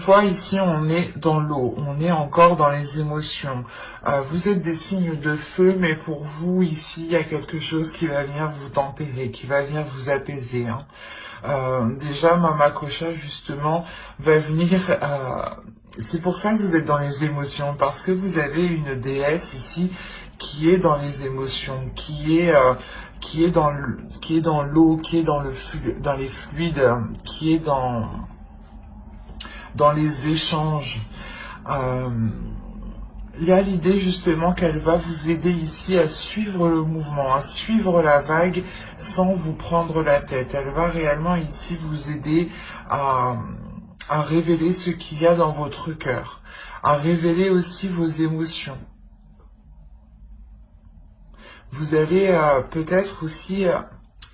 fois, ici, on est dans l'eau, on est encore dans les émotions. Vous êtes des signes de feu, mais pour vous, ici, il y a quelque chose qui va venir vous tempérer, qui va venir vous apaiser, hein. Déjà, Mama Kocha, justement, va venir... c'est pour ça que vous êtes dans les émotions, parce que vous avez une déesse ici qui est dans les émotions, qui est dans l'eau, qui est dans les fluides, qui est dans les échanges. Euh, il y a l'idée justement qu'elle va vous aider ici à suivre le mouvement, à suivre la vague sans vous prendre la tête. Elle va réellement ici vous aider à, à révéler ce qu'il y a dans votre cœur, à révéler aussi vos émotions. Vous allez peut-être aussi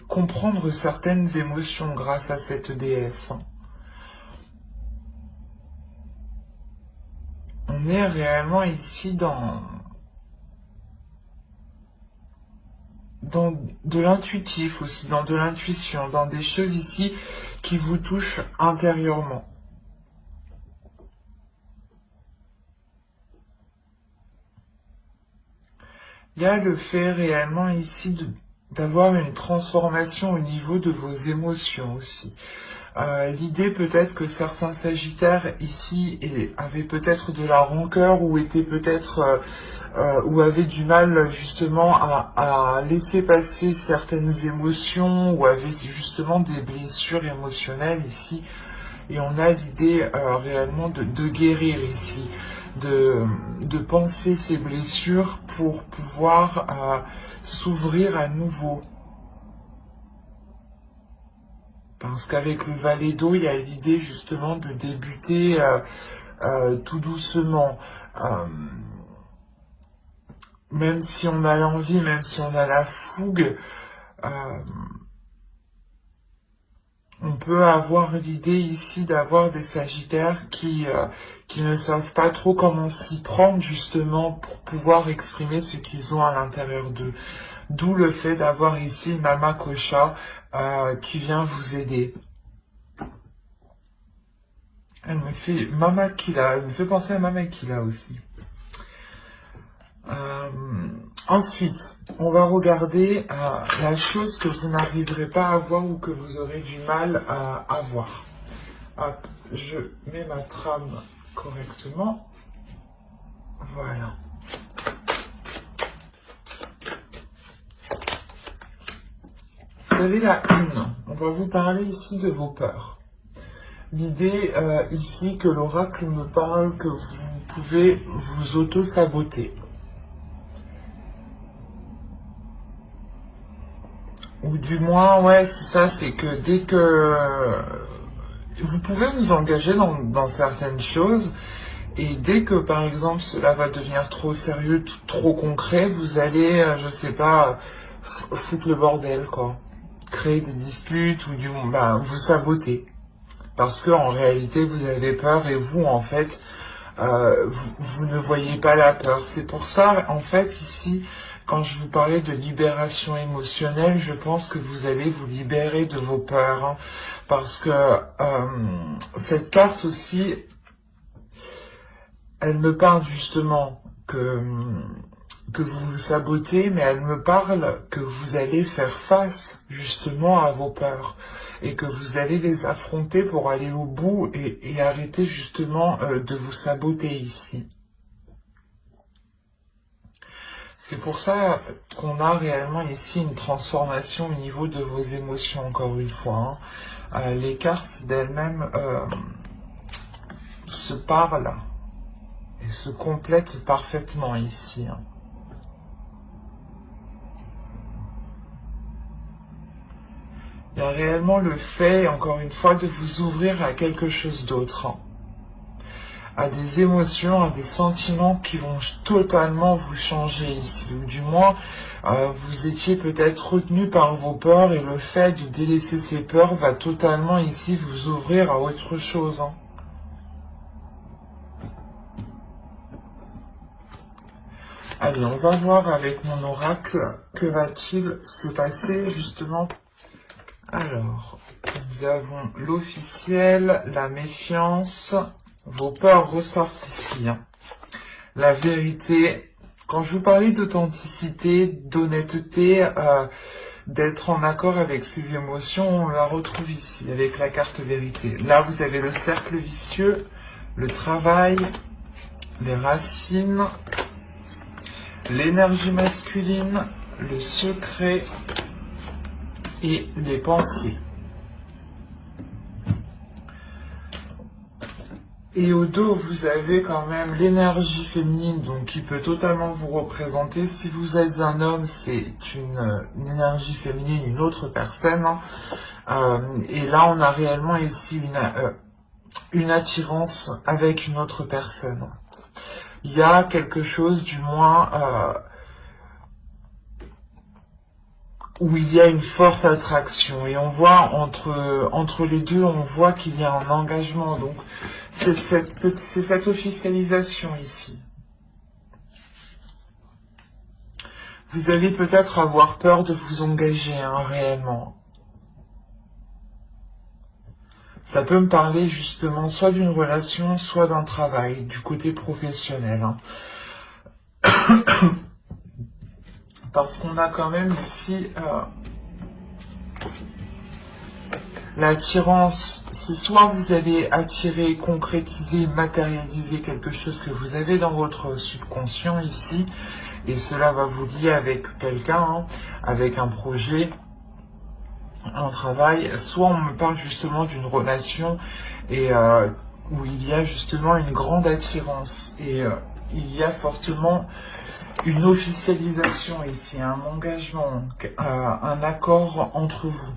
comprendre certaines émotions grâce à cette déesse. On est réellement ici dans de l'intuitif aussi, dans de l'intuition, dans des choses ici qui vous touchent intérieurement. Il y a le fait réellement ici d'avoir une transformation au niveau de vos émotions aussi. L'idée peut-être que certains sagittaires ici avaient peut-être de la rancœur ou étaient peut-être ou avaient du mal justement à laisser passer certaines émotions ou avaient justement des blessures émotionnelles ici. Et on a l'idée réellement de guérir ici, de penser ces blessures pour pouvoir s'ouvrir à nouveau. Parce qu'avec le valet d'eau, il y a l'idée justement de débuter tout doucement. Même si on a l'envie, même si on a la fougue, on peut avoir l'idée ici d'avoir des sagittaires qui ne savent pas trop comment s'y prendre justement pour pouvoir exprimer ce qu'ils ont à l'intérieur d'eux. D'où le fait d'avoir ici Mama Kocha qui vient vous aider. Elle me fait Mama Kila, elle me fait penser à Mama Kila aussi. Ensuite, on va regarder la chose que vous n'arriverez pas à voir ou que vous aurez du mal à voir. Hop, je mets ma trame correctement. Voilà. Vous avez la une. On va vous parler ici de vos peurs. L'idée ici que l'oracle me parle que vous pouvez vous auto-saboter. Ou du moins, ouais, c'est ça, c'est que dès que vous pouvez vous engager dans certaines choses, et dès que, par exemple, cela va devenir trop sérieux, trop concret, vous allez, je sais pas, foutre le bordel, quoi. Créer des disputes, ou du moins, bah, vous saboter. Parce que, en réalité, vous avez peur, et vous, en fait, vous ne voyez pas la peur. C'est pour ça, en fait, ici, quand je vous parlais de libération émotionnelle, je pense que vous allez vous libérer de vos peurs. Hein, parce que cette carte aussi, elle me parle justement que vous vous sabotez, mais elle me parle que vous allez faire face justement à vos peurs et que vous allez les affronter pour aller au bout et arrêter justement de vous saboter ici. C'est pour ça qu'on a réellement ici une transformation au niveau de vos émotions, encore une fois. Hein. Les cartes d'elles-mêmes se parlent et se complètent parfaitement ici. Hein. Il y a réellement le fait, encore une fois, de vous ouvrir à quelque chose d'autre. Hein. À des émotions, à des sentiments qui vont totalement vous changer ici. Ou du moins, vous étiez peut-être retenu par vos peurs et le fait de délaisser ces peurs va totalement ici vous ouvrir à autre chose. Hein. Allez, on va voir avec mon oracle que va-t-il se passer justement. Alors, nous avons l'officiel, la méfiance, Vos peurs ressortent ici. Hein. La vérité, quand je vous parlais d'authenticité, d'honnêteté, d'être en accord avec ses émotions, on la retrouve ici, avec la carte vérité. Là, vous avez le cercle vicieux, le travail, les racines, l'énergie masculine, le secret et les pensées. Et au dos, vous avez quand même l'énergie féminine, donc qui peut totalement vous représenter. Si vous êtes un homme, c'est une énergie féminine, une autre personne. Et là, on a réellement ici une attirance avec une autre personne. Il y a quelque chose, du moins, où il y a une forte attraction. Et on voit entre les deux, on voit qu'il y a un engagement. Donc, c'est cette officialisation ici. Vous allez peut-être avoir peur de vous engager, hein, réellement. Ça peut me parler justement soit d'une relation, soit d'un travail, du côté professionnel. Hein. Parce qu'on a quand même ici l'attirance. C'est soit vous allez attirer, concrétiser, matérialiser quelque chose que vous avez dans votre subconscient ici, et cela va vous lier avec quelqu'un, hein, avec un projet, un travail. Soit on me parle justement d'une relation et où il y a justement une grande attirance et il y a fortement une officialisation ici, un engagement, un accord entre vous.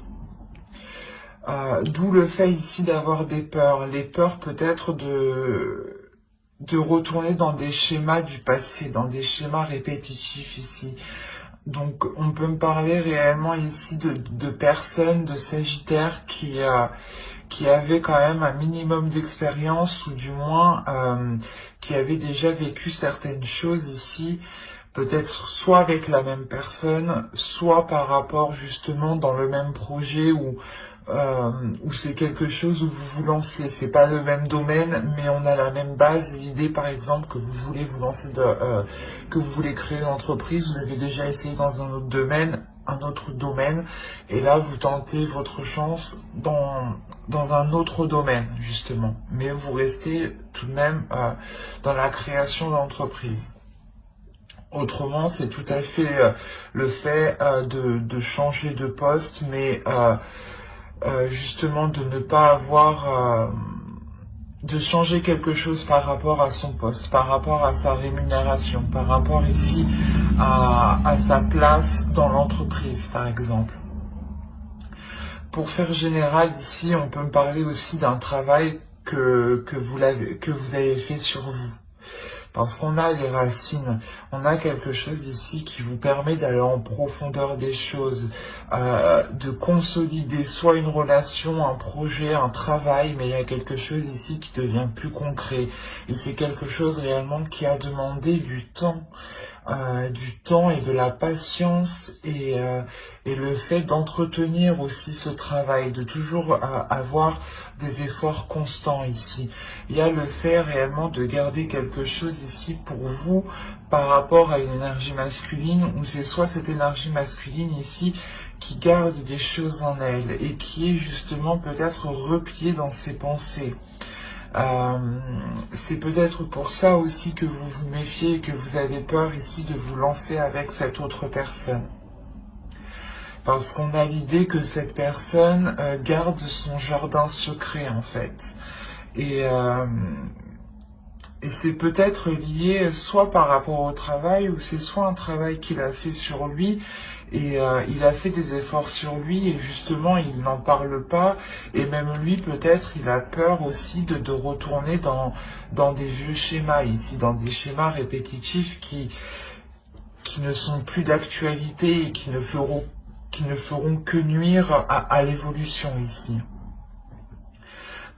D'où le fait ici d'avoir des peurs. Les peurs peut-être de retourner dans des schémas du passé, dans des schémas répétitifs ici. Donc on peut me parler réellement ici de personnes, de Sagittaires qui avaient quand même un minimum d'expérience ou du moins qui avaient déjà vécu certaines choses ici, peut-être soit avec la même personne, soit par rapport justement dans le même projet où c'est quelque chose où vous vous lancez. C'est pas le même domaine, mais on a la même base. L'idée, par exemple, que vous voulez vous lancer, que vous voulez créer une entreprise, vous avez déjà essayé dans un autre domaine, et là vous tentez votre chance dans un autre domaine justement. Mais vous restez tout de même dans la création d'entreprise. Autrement, c'est tout à fait le fait de changer de poste, mais justement de ne pas avoir de changer quelque chose par rapport à son poste, par rapport à sa rémunération, par rapport ici à sa place dans l'entreprise, par exemple. Pour faire général, ici, on peut me parler aussi d'un travail que vous avez fait sur vous. Parce qu'on a les racines, on a quelque chose ici qui vous permet d'aller en profondeur des choses, de consolider soit une relation, un projet, un travail, mais il y a quelque chose ici qui devient plus concret. Et c'est quelque chose réellement qui a demandé du temps et de la patience et le fait d'entretenir aussi ce travail, de toujours avoir des efforts constants ici. Il y a le fait réellement de garder quelque chose ici pour vous par rapport à une énergie masculine, où c'est soit cette énergie masculine ici qui garde des choses en elle et qui est justement peut-être repliée dans ses pensées. C'est peut-être pour ça aussi que vous vous méfiez et que vous avez peur ici de vous lancer avec cette autre personne. Parce qu'on a l'idée que cette personne garde son jardin secret en fait. Et c'est peut-être lié soit par rapport au travail, ou c'est soit un travail qu'il a fait sur lui, et il a fait des efforts sur lui, et justement il n'en parle pas, et même lui peut-être il a peur aussi de retourner dans des vieux schémas ici, dans des schémas répétitifs qui ne sont plus d'actualité et qui ne feront que nuire à l'évolution ici.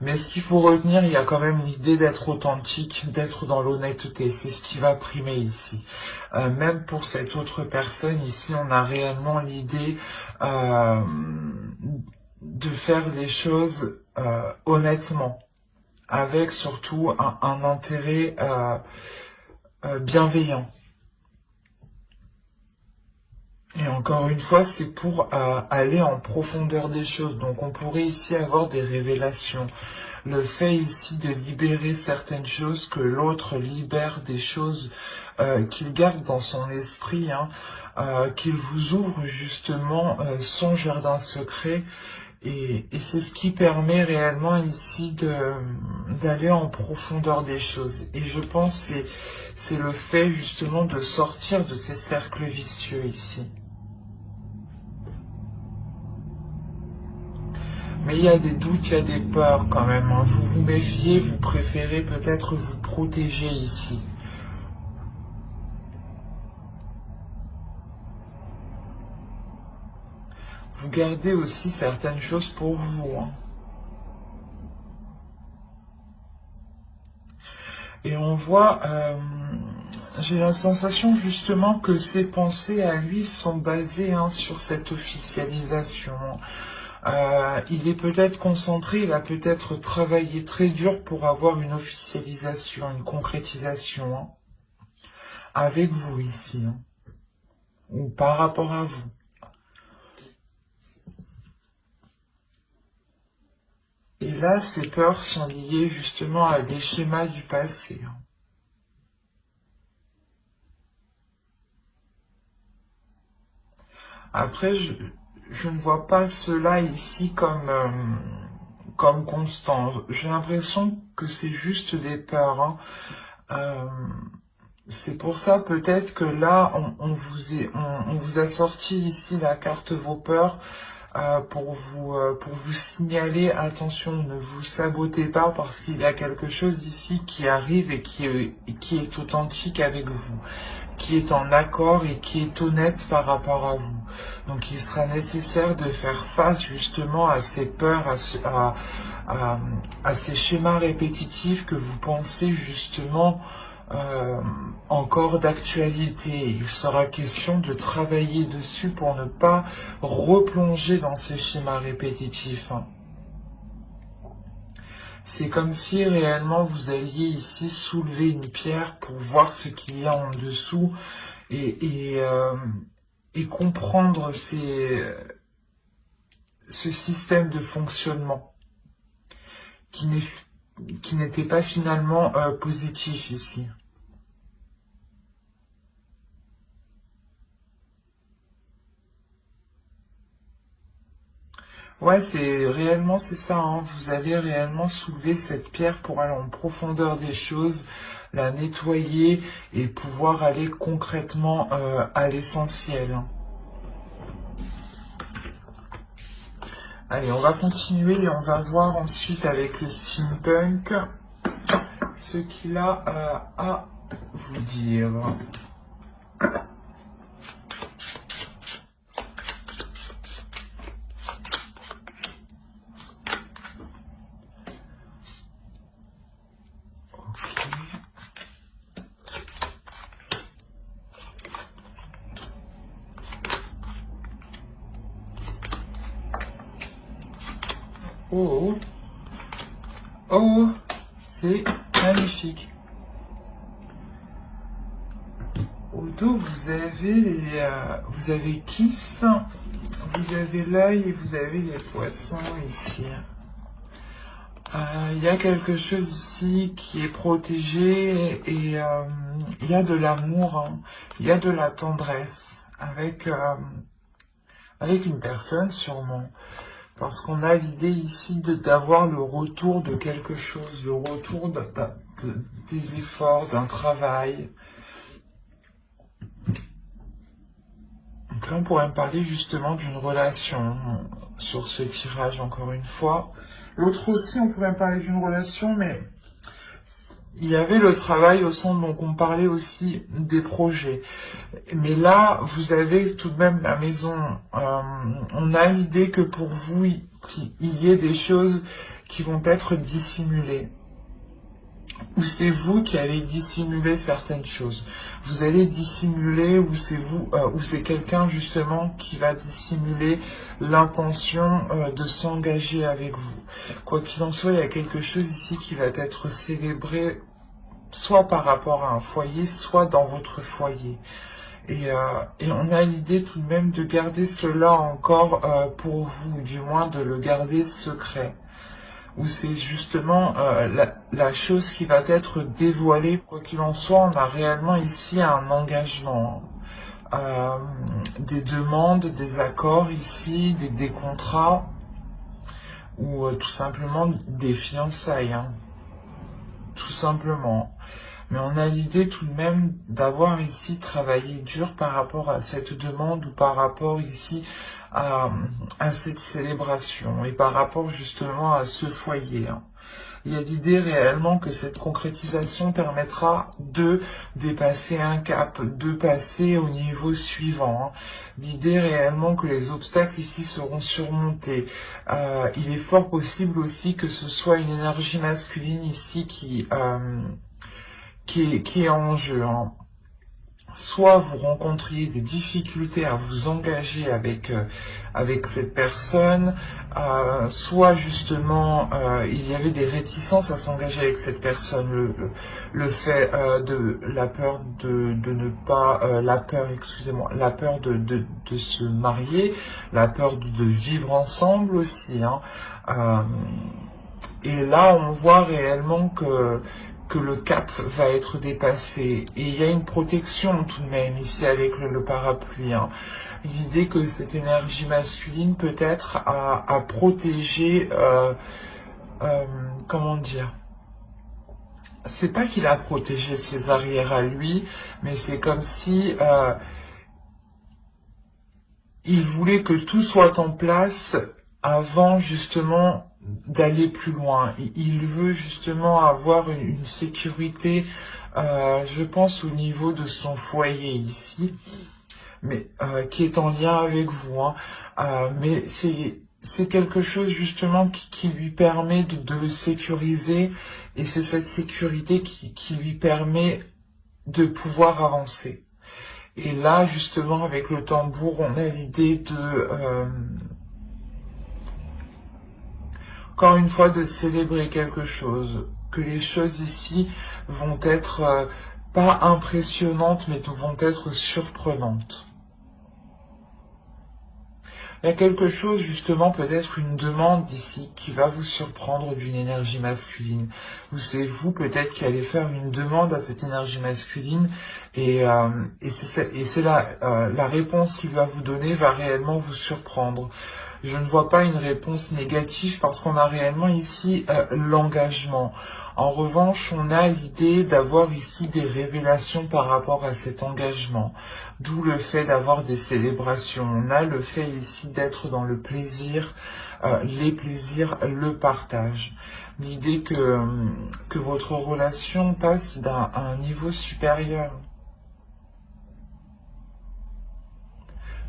Mais ce qu'il faut retenir, il y a quand même l'idée d'être authentique, d'être dans l'honnêteté. C'est ce qui va primer ici. Même pour cette autre personne, ici, on a réellement l'idée de faire les choses honnêtement. avec surtout un intérêt bienveillant. Et encore une fois, c'est pour aller en profondeur des choses. Donc on pourrait ici avoir des révélations. Le fait ici de libérer certaines choses, que l'autre libère des choses qu'il garde dans son esprit, hein, qu'il vous ouvre justement son jardin secret. Et c'est ce qui permet réellement ici d'aller en profondeur des choses. Et je pense que c'est le fait justement de sortir de ces cercles vicieux ici. Mais il y a des doutes, il y a des peurs quand même. Hein. Vous vous méfiez, vous préférez peut-être vous protéger ici. Vous gardez aussi certaines choses pour vous. Hein. Et on voit, j'ai la sensation justement que ses pensées à lui sont basées hein, sur cette officialisation. Il est peut-être concentré, il a peut-être travaillé très dur pour avoir une officialisation, une concrétisation hein, avec vous ici, hein, ou par rapport à vous. Et là, ces peurs sont liées justement à des schémas du passé. Hein. Après, je ne vois pas cela ici comme constant. J'ai l'impression que c'est juste des peurs. Hein. C'est pour ça peut-être que là, on vous a sorti ici la carte vos peurs pour vous signaler, attention, ne vous sabotez pas parce qu'il y a quelque chose ici qui arrive et qui est authentique avec vous, qui est en accord et qui est honnête par rapport à vous. Donc il sera nécessaire de faire face justement à ces peurs, à ces schémas répétitifs que vous pensez justement encore d'actualité. Il sera question de travailler dessus pour ne pas replonger dans ces schémas répétitifs. Hein. C'est comme si réellement vous alliez ici soulever une pierre pour voir ce qu'il y a en dessous et comprendre ce système de fonctionnement qui n'était pas finalement positif ici. Ouais, c'est ça, hein. Vous allez réellement soulever cette pierre pour aller en profondeur des choses, la nettoyer et pouvoir aller concrètement à l'essentiel. Hein. Allez, on va continuer et on va voir ensuite avec le steampunk ce qu'il a à vous dire. Oh, oh, c'est magnifique. Au dos, vous avez Kiss, vous avez l'œil et vous avez les poissons ici. Il y a quelque chose ici qui est protégé et il y a de l'amour, hein. Il y a de la tendresse avec une personne sûrement. Parce qu'on a l'idée ici d'avoir le retour de quelque chose, le retour des efforts, d'un travail. Donc là, on pourrait me parler justement d'une relation sur ce tirage, encore une fois. L'autre aussi, on pourrait me parler d'une relation, mais il y avait le travail au centre, donc on parlait aussi des projets. Mais là, vous avez tout de même la maison. On a l'idée que pour vous, il y ait des choses qui vont être dissimulées. ou c'est vous qui allez dissimuler certaines choses. Vous allez dissimuler, ou c'est vous, ou c'est quelqu'un justement qui va dissimuler l'intention de s'engager avec vous. Quoi qu'il en soit, il y a quelque chose ici qui va être célébré, soit par rapport à un foyer, soit dans votre foyer. Et on a l'idée tout de même de garder cela encore pour vous, du moins de le garder secret. Où c'est justement la chose qui va être dévoilée. Quoi qu'il en soit, on a réellement ici un engagement, des demandes, des accords ici, des contrats, ou tout simplement des fiançailles, hein, tout simplement. Mais on a l'idée tout de même d'avoir ici travaillé dur par rapport à cette demande, ou par rapport ici à cette célébration, et par rapport justement à ce foyer, hein. Il y a l'idée réellement que cette concrétisation permettra de dépasser un cap, de passer au niveau suivant, hein. L'idée réellement que les obstacles ici seront surmontés. Il est fort possible aussi que ce soit une énergie masculine ici qui est en jeu, hein. Soit vous rencontriez des difficultés à vous engager avec cette personne, soit justement il y avait des réticences à s'engager avec cette personne, le fait de la peur de ne pas, la peur de se marier, la peur de vivre ensemble aussi, hein. Et là on voit réellement que le cap va être dépassé. Et il y a une protection tout de même ici avec le parapluie, hein. L'idée que cette énergie masculine peut être à protéger, comment dire, c'est pas qu'il a protégé ses arrières à lui, mais c'est comme si il voulait que tout soit en place avant justement d'aller plus loin. Il veut justement avoir une sécurité, je pense, au niveau de son foyer ici, mais qui est en lien avec vous, hein. Mais c'est quelque chose justement qui lui permet de le sécuriser, et c'est cette sécurité qui lui permet de pouvoir avancer. Et là, justement, avec le tambour, on a l'idée encore une fois, de célébrer quelque chose, que les choses ici vont être pas impressionnantes, mais vont être surprenantes. Il y a quelque chose, justement, peut-être une demande ici qui va vous surprendre d'une énergie masculine. Ou c'est vous peut-être qui allez faire une demande à cette énergie masculine, et c'est la réponse qu'il va vous donner va réellement vous surprendre. Je ne vois pas une réponse négative parce qu'on a réellement ici l'engagement. En revanche, on a l'idée d'avoir ici des révélations par rapport à cet engagement. D'où le fait d'avoir des célébrations. On a le fait ici d'être dans le plaisir, les plaisirs, le partage. L'idée que votre relation passe à un niveau supérieur.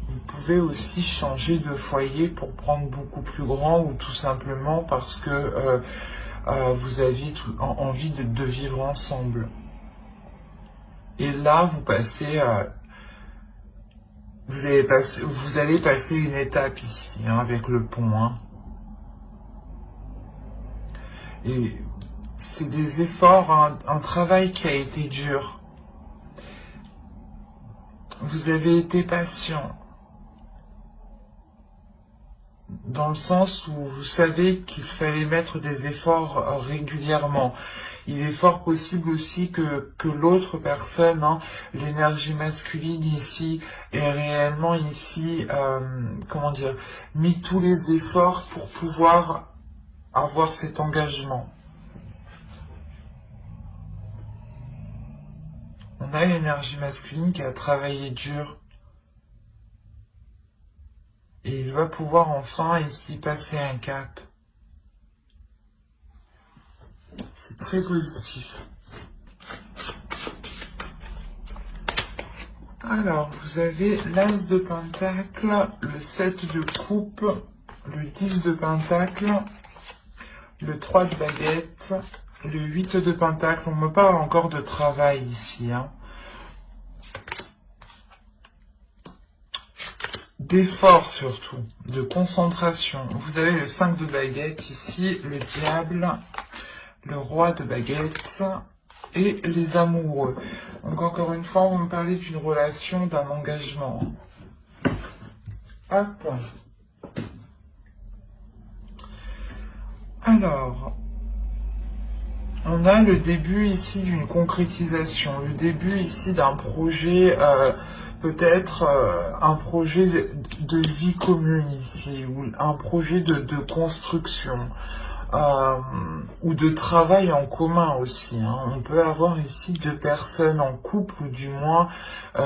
Vous pouvez aussi changer de foyer pour prendre beaucoup plus grand, ou tout simplement parce que vous aviez envie de vivre ensemble. Et là, vous passez, vous allez passer une étape ici, hein, avec le pont, hein. Et c'est des efforts, un travail qui a été dur. Vous avez été patient, dans le sens où vous savez qu'il fallait mettre des efforts régulièrement. Il est fort possible aussi que l'autre personne, hein, l'énergie masculine ici, ait réellement ici, comment dire, mis tous les efforts pour pouvoir avoir cet engagement. On a l'énergie masculine qui a travaillé dur. Et il va pouvoir enfin ici passer un cap. C'est très positif. Alors, vous avez l'As de Pentacle, le 7 de Coupe, le 10 de Pentacle, le 3 de Baguette, Le 8 de Pentacle, on me parle encore de travail ici, hein. D'effort surtout, de concentration. Vous avez le 5 de baguette ici, le diable, le roi de baguette et les amoureux. Donc encore une fois, on me parlait d'une relation, d'un engagement. Hop. Alors, on a le début ici d'une concrétisation, le début ici d'un projet, peut-être un projet de vie commune ici, ou un projet de construction, ou de travail en commun aussi, hein. On peut avoir ici deux personnes en couple, ou du moins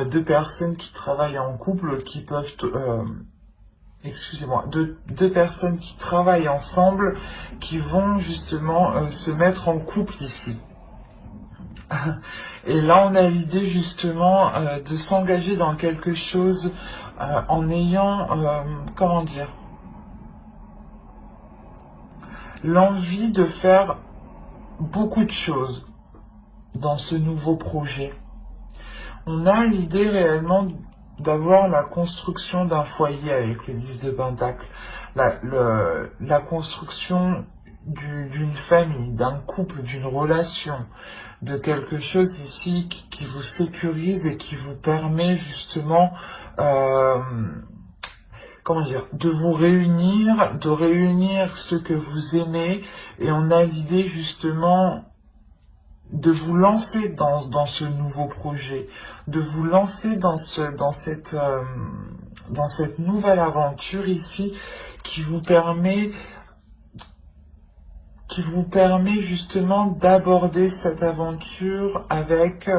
deux personnes qui travaillent en couple, qui peuvent... excusez-moi, deux personnes qui travaillent ensemble, qui vont justement se mettre en couple ici. Et là, on a l'idée justement de s'engager dans quelque chose en ayant, comment dire, l'envie de faire beaucoup de choses dans ce nouveau projet. On a l'idée réellement d'avoir la construction d'un foyer avec le 10 de Pentacle, la construction d'une famille, d'un couple, d'une relation, de quelque chose ici qui vous sécurise et qui vous permet justement, comment dire, de vous réunir, de réunir ce que vous aimez, et on a l'idée justement de vous lancer dans ce nouveau projet, de vous lancer dans cette nouvelle aventure ici qui vous permet justement d'aborder cette aventure avec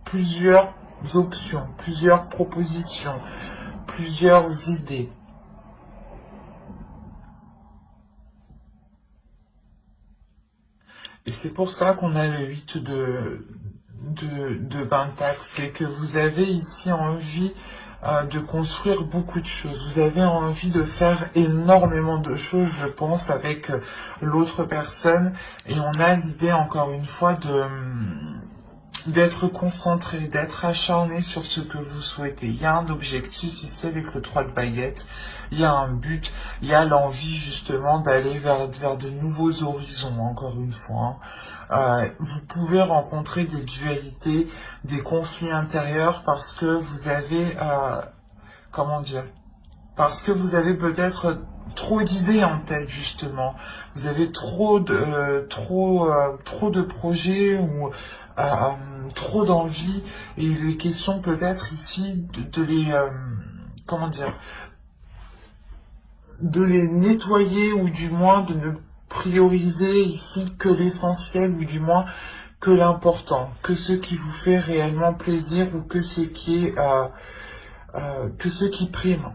plusieurs options, plusieurs propositions, plusieurs idées. Et c'est pour ça qu'on a le 8 de Pentacle, c'est que vous avez ici envie de construire beaucoup de choses. Vous avez envie de faire énormément de choses, je pense, avec l'autre personne. Et on a l'idée, encore une fois, d'être concentré, d'être acharné sur ce que vous souhaitez. Il y a un objectif ici avec le 3 de baguette, il y a un but, il y a l'envie justement d'aller vers de nouveaux horizons, encore une fois, hein. Vous pouvez rencontrer des dualités, des conflits intérieurs parce que vous avez, comment dire, parce que vous avez peut-être trop d'idées en tête justement. Vous avez trop de projets ou trop d'envie, et il est question peut-être ici de les comment dire, de les nettoyer, ou du moins de ne prioriser ici que l'essentiel, ou du moins que l'important, que ce qui vous fait réellement plaisir, ou que ce qui est que ce qui prime.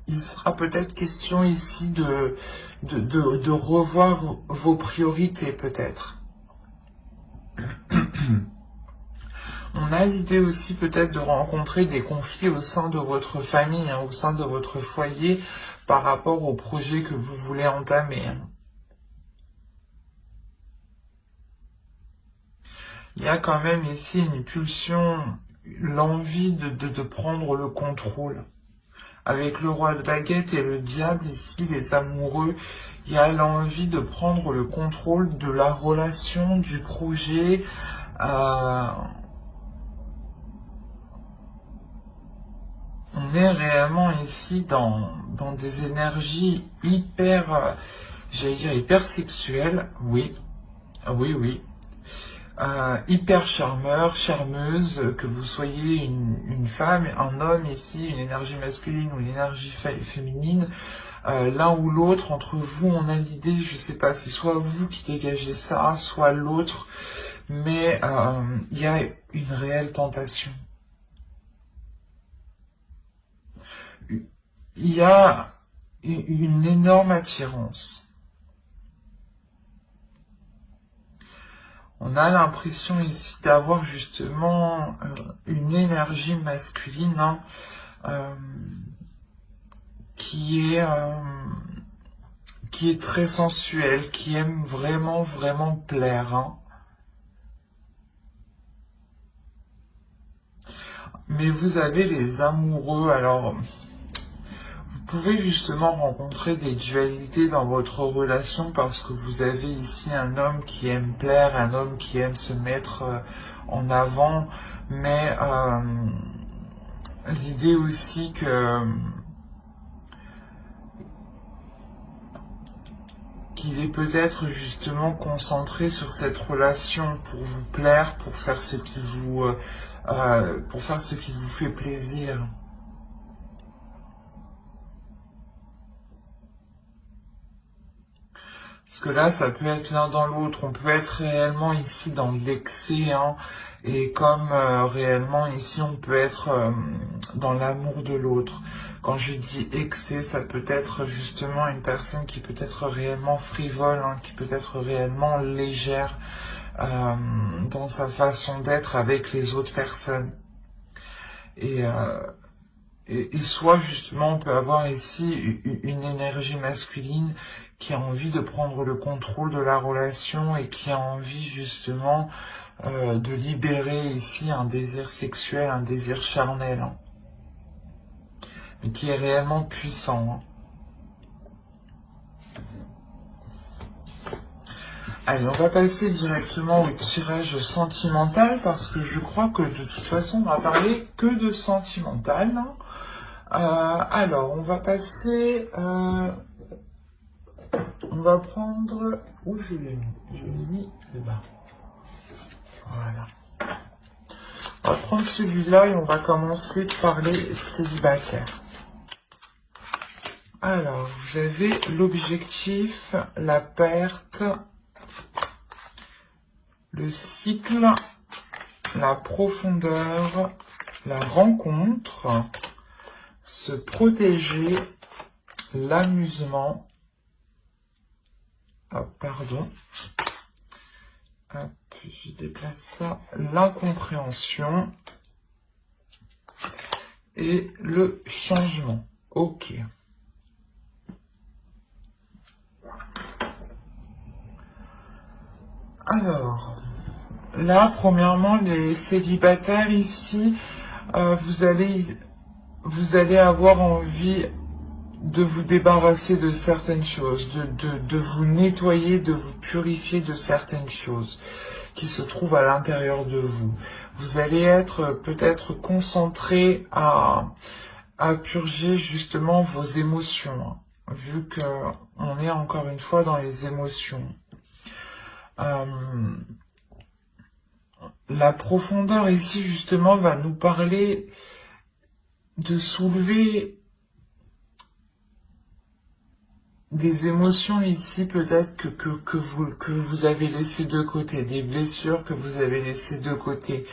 Il sera peut-être question ici de revoir vos priorités peut-être. On a l'idée aussi peut-être de rencontrer des conflits au sein de votre famille, hein, au sein de votre foyer, par rapport au projet que vous voulez entamer. Il y a quand même ici une pulsion, l'envie de prendre le contrôle. Avec le roi de baguette et le diable ici, les amoureux, il y a l'envie de prendre le contrôle de la relation, du projet. On est réellement ici dans des énergies hyper, j'allais dire hyper sexuelles, oui, oui. Hyper charmeur, charmeuse, que vous soyez une femme, un homme ici, une énergie masculine ou une énergie féminine, l'un ou l'autre, entre vous, on a l'idée, je sais pas, c'est soit vous qui dégagez ça, soit l'autre, mais il y a une réelle tentation. Il y a une énorme attirance. On a l'impression ici d'avoir justement une énergie masculine, hein, qui est qui est très sensuel, qui aime vraiment, vraiment plaire, hein. Mais vous avez les amoureux, alors vous pouvez justement rencontrer des dualités dans votre relation parce que vous avez ici un homme qui aime plaire, un homme qui aime se mettre en avant, mais l'idée aussi que qu'il est peut-être justement concentré sur cette relation pour vous plaire, pour faire ce qui vous fait plaisir. Parce que là, ça peut être l'un dans l'autre. On peut être réellement ici dans l'excès, hein, et comme réellement ici, on peut être dans l'amour de l'autre. Quand je dis excès, ça peut être justement une personne qui peut être réellement frivole, hein, qui peut être réellement légère dans sa façon d'être avec les autres personnes. Et, et soit justement, on peut avoir ici une énergie masculine qui a envie de prendre le contrôle de la relation et qui a envie justement de libérer ici un désir sexuel, un désir charnel, hein, mais qui est réellement puissant, hein. Allez, on va passer directement au tirage sentimental parce que je crois que de toute façon, on va parler que de sentimental, hein. Alors, on va passer... on va prendre... Où je l'ai mis? Je l'ai mis là-bas. Voilà. On va prendre celui-là et on va commencer par les célibataires. Alors, vous avez l'objectif, la perte, le cycle, la profondeur, la rencontre, se protéger, l'amusement, pardon, hop, je déplace ça, l'incompréhension et le changement. Ok. Alors, là, premièrement, les célibataires ici, vous allez avoir envie de vous débarrasser de certaines choses, de vous nettoyer, de vous purifier de certaines choses qui se trouvent à l'intérieur de vous. Vous allez être peut-être concentré à purger justement vos émotions, hein, vu que on est encore une fois dans les émotions. La profondeur ici justement va nous parler de soulever des émotions ici peut-être que vous avez laissé de côté, des blessures que vous avez laissées de côté.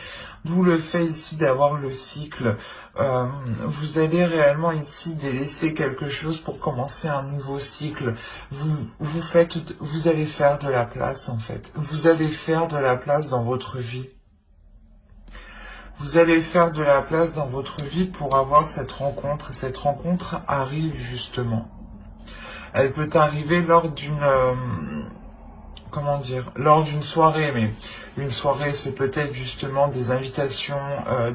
D'où le fait ici d'avoir le cycle. Vous allez réellement ici délaisser quelque chose pour commencer un nouveau cycle. Vous allez faire de la place en fait. Vous allez faire de la place dans votre vie. Vous allez faire de la place dans votre vie pour avoir cette rencontre. Et cette rencontre arrive justement. Elle peut arriver lors d'une, lors d'une soirée, mais une soirée, c'est peut-être justement des invitations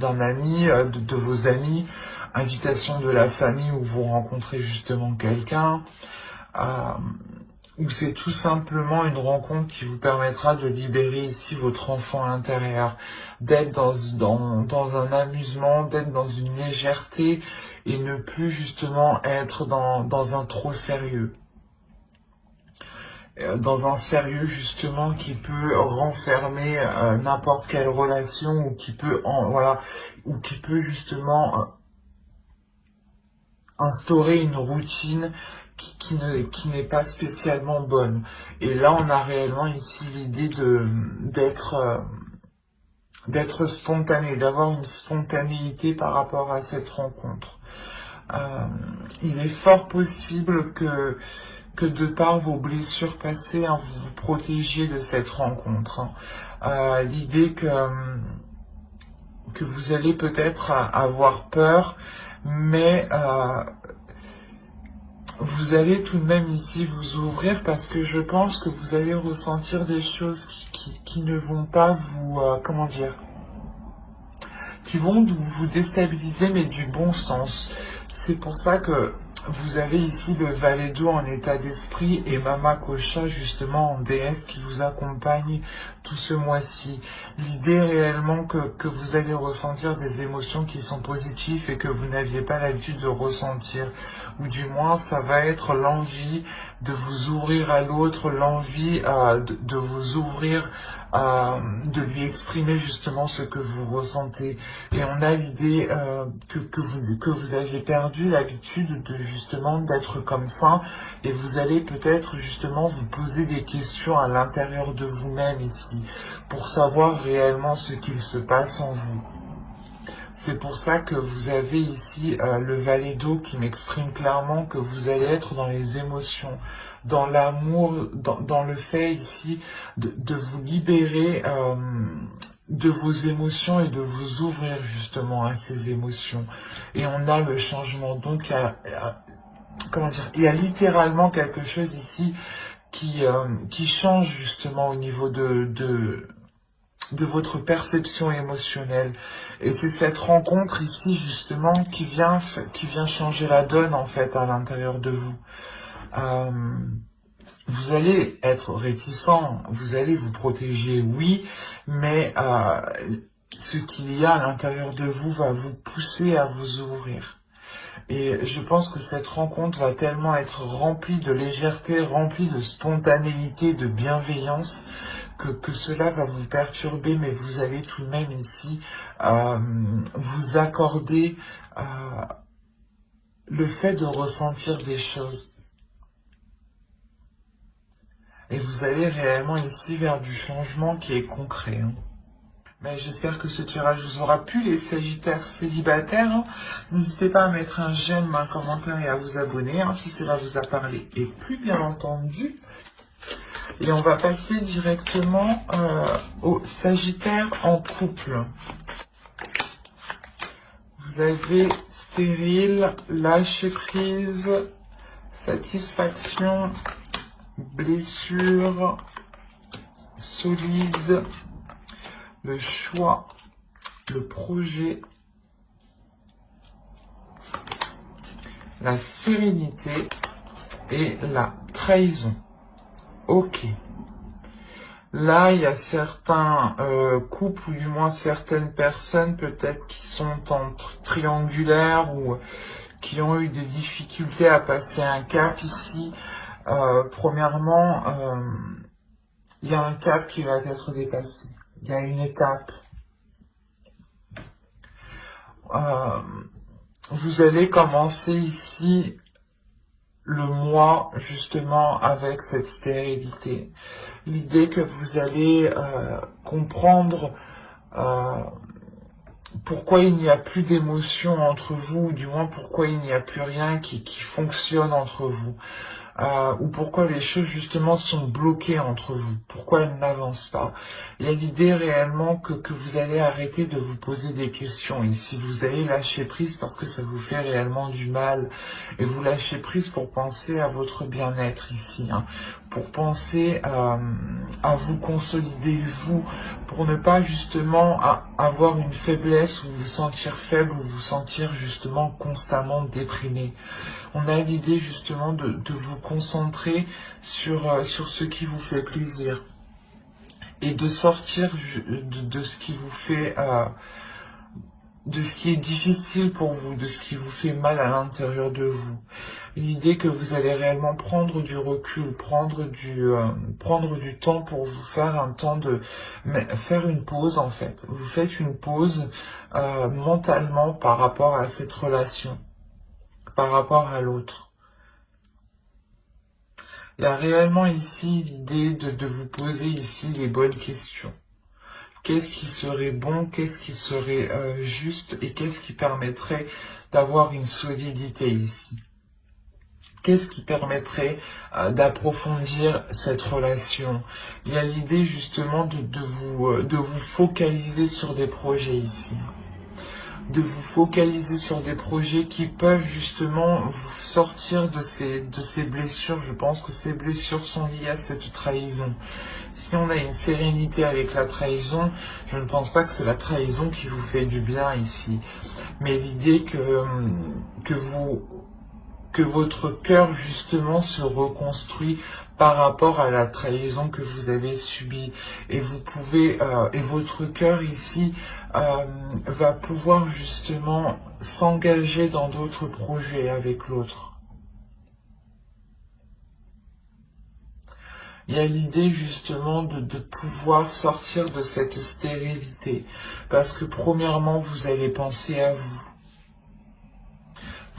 d'un ami, de vos amis, invitations de la famille où vous rencontrez justement quelqu'un, ou c'est tout simplement une rencontre qui vous permettra de libérer ici votre enfant intérieur, d'être dans un amusement, d'être dans une légèreté et ne plus justement être dans un trop sérieux. Dans un sérieux justement qui peut renfermer n'importe quelle relation ou qui peut ou qui peut justement instaurer une routine qui n'est pas spécialement bonne. Et là, on a réellement ici l'idée d'être spontané, d'avoir une spontanéité par rapport à cette rencontre. Il est fort possible que de par vos blessures passées, hein, vous vous protégiez de cette rencontre, hein. L'idée que vous allez peut-être avoir peur, mais vous allez tout de même ici vous ouvrir parce que je pense que vous allez ressentir des choses qui ne vont pas vous, comment dire, qui vont vous déstabiliser, mais du bon sens. C'est pour ça que vous avez ici le valet d'eau en état d'esprit et Mama Kocha justement en déesse qui vous accompagne tout ce mois-ci. L'idée réellement que vous allez ressentir des émotions qui sont positives et que vous n'aviez pas l'habitude de ressentir. Ou du moins ça va être l'envie de vous ouvrir à l'autre, l'envie de vous ouvrir, de lui exprimer justement ce que vous ressentez. Et on a l'idée que vous avez perdu l'habitude de justement d'être comme ça et vous allez peut-être justement vous poser des questions à l'intérieur de vous-même ici pour savoir réellement ce qu'il se passe en vous. C'est pour ça que vous avez ici le valet d'eau qui m'exprime clairement que vous allez être dans les émotions, dans l'amour, dans le fait ici de vous libérer de vos émotions et de vous ouvrir justement à ces émotions. Et on a le changement. Donc, comment dire, il y a littéralement quelque chose ici qui change justement au niveau de votre perception émotionnelle. Et c'est cette rencontre ici justement qui vient changer la donne en fait à l'intérieur de vous. Vous allez être réticent, vous allez vous protéger, oui, mais ce qu'il y a à l'intérieur de vous va vous pousser à vous ouvrir. Et je pense que cette rencontre va tellement être remplie de légèreté, remplie de spontanéité, de bienveillance, que cela va vous perturber, mais vous allez tout de même ici vous accorder le fait de ressentir des choses. Et vous allez réellement ici vers du changement qui est concret. Mais j'espère que ce tirage vous aura plu, les Sagittaires célibataires. N'hésitez pas à mettre un j'aime, un commentaire et à vous abonner si cela vous a parlé. Et plus bien entendu. Et on va passer directement aux Sagittaires en couple. Vous avez stérile, lâcher prise, satisfaction, blessure, solide, le choix, le projet, la sérénité et la trahison. Ok. Là, il y a certains couples, ou du moins certaines personnes peut-être qui sont en triangulaire ou qui ont eu des difficultés à passer un cap ici. Premièrement, il y a un cap qui va être dépassé. Il y a une étape. Vous allez commencer ici le mois justement avec cette stérilité. L'idée que vous allez comprendre pourquoi il n'y a plus d'émotion entre vous, ou du moins pourquoi il n'y a plus rien qui fonctionne entre vous. Ou pourquoi les choses justement sont bloquées entre vous, pourquoi elles n'avancent pas. Il y a l'idée réellement que vous allez arrêter de vous poser des questions ici, vous allez lâcher prise parce que ça vous fait réellement du mal, et vous lâchez prise pour penser à votre bien-être ici, pour penser à vous consolider vous, pour ne pas justement avoir une faiblesse ou vous sentir faible ou vous sentir justement constamment déprimé. On a l'idée justement de vous concentrer sur ce qui vous fait plaisir et de sortir de ce qui vous fait, de ce qui est difficile pour vous, de ce qui vous fait mal à l'intérieur de vous. L'idée que vous allez réellement prendre du recul, prendre du temps pour vous faire un temps faire une pause en fait. Vous faites une pause mentalement par rapport à cette relation, par rapport à l'autre. Il y a réellement ici l'idée de vous poser ici les bonnes questions. Qu'est-ce qui serait bon, qu'est-ce qui serait juste et qu'est-ce qui permettrait d'avoir une solidité ici? Qu'est-ce qui permettrait d'approfondir cette relation? Il y a l'idée justement de vous focaliser sur des projets ici. de vous focaliser sur des projets qui peuvent justement vous sortir de ces blessures. Je pense que ces blessures sont liées à cette trahison. Si on a une sérénité avec la trahison, je ne pense pas que c'est la trahison qui vous fait du bien ici. Mais l'idée que votre cœur justement se reconstruit par rapport à la trahison que vous avez subie, et vous pouvez et votre cœur ici va pouvoir justement s'engager dans d'autres projets avec l'autre. Il y a l'idée justement de pouvoir sortir de cette stérilité, parce que premièrement vous allez penser à vous.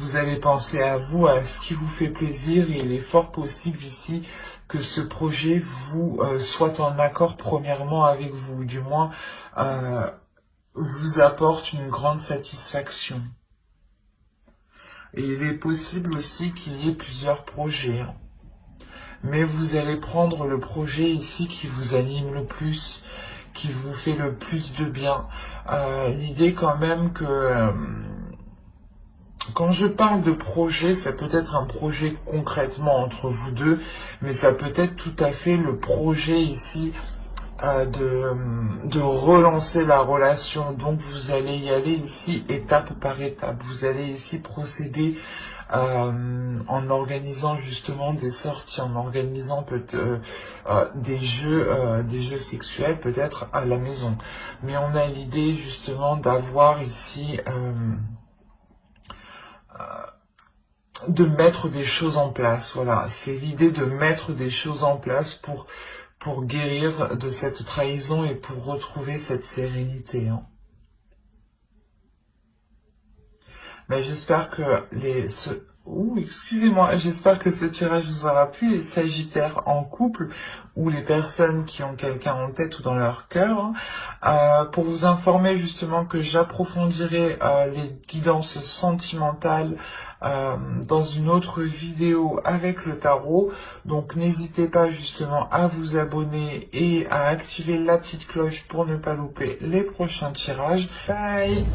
Vous allez penser à vous, à ce qui vous fait plaisir, et il est fort possible ici que ce projet vous soit en accord premièrement avec vous, du moins vous apporte une grande satisfaction. Et il est possible aussi qu'il y ait plusieurs projets, hein. Mais vous allez prendre le projet ici qui vous anime le plus, qui vous fait le plus de bien. L'idée quand même que... quand je parle de projet, ça peut être un projet concrètement entre vous deux, mais ça peut être tout à fait le projet ici de relancer la relation. Donc vous allez y aller ici étape par étape. Vous allez ici procéder en organisant justement des sorties, en organisant des jeux sexuels peut-être à la maison. Mais on a l'idée justement d'avoir ici... de mettre des choses en place, voilà, c'est l'idée de mettre des choses en place pour guérir de cette trahison et pour retrouver cette sérénité, hein. Mais j'espère que excusez-moi, j'espère que ce tirage vous aura plu, les Sagittaires en couple ou les personnes qui ont quelqu'un en tête ou dans leur cœur, hein. Pour vous informer justement que j'approfondirai les guidances sentimentales dans une autre vidéo avec le tarot. Donc n'hésitez pas justement à vous abonner et à activer la petite cloche pour ne pas louper les prochains tirages. Bye!